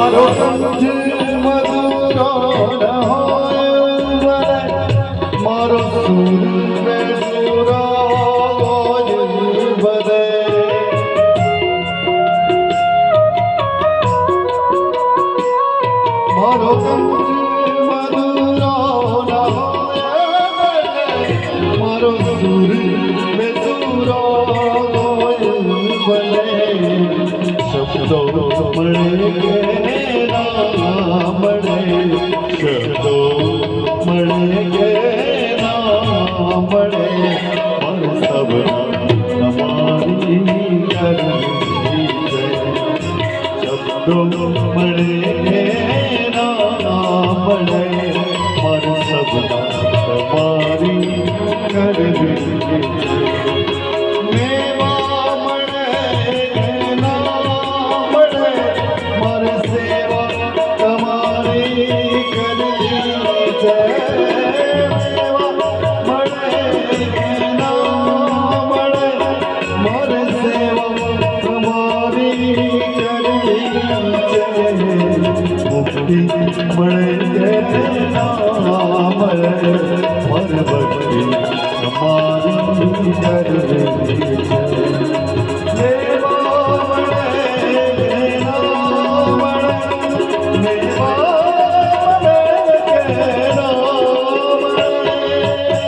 મારો કંઠ મધુરો ન હોય મારો સુર બેસુરો બધે મારો કંઠ મધુરો ન હોય મારો સુર બેસુરો ભલે શબ્દો મળે કે ના મળે શબ્દો મળે કે ના મળે પણ સબના તમારી કરવી છે શબ્દો મળે કે ના મળે પણ સબના તમારી કરવી છે મુક્તિ મળે કે ના મળે મન ભક્તિ તમારી કરવી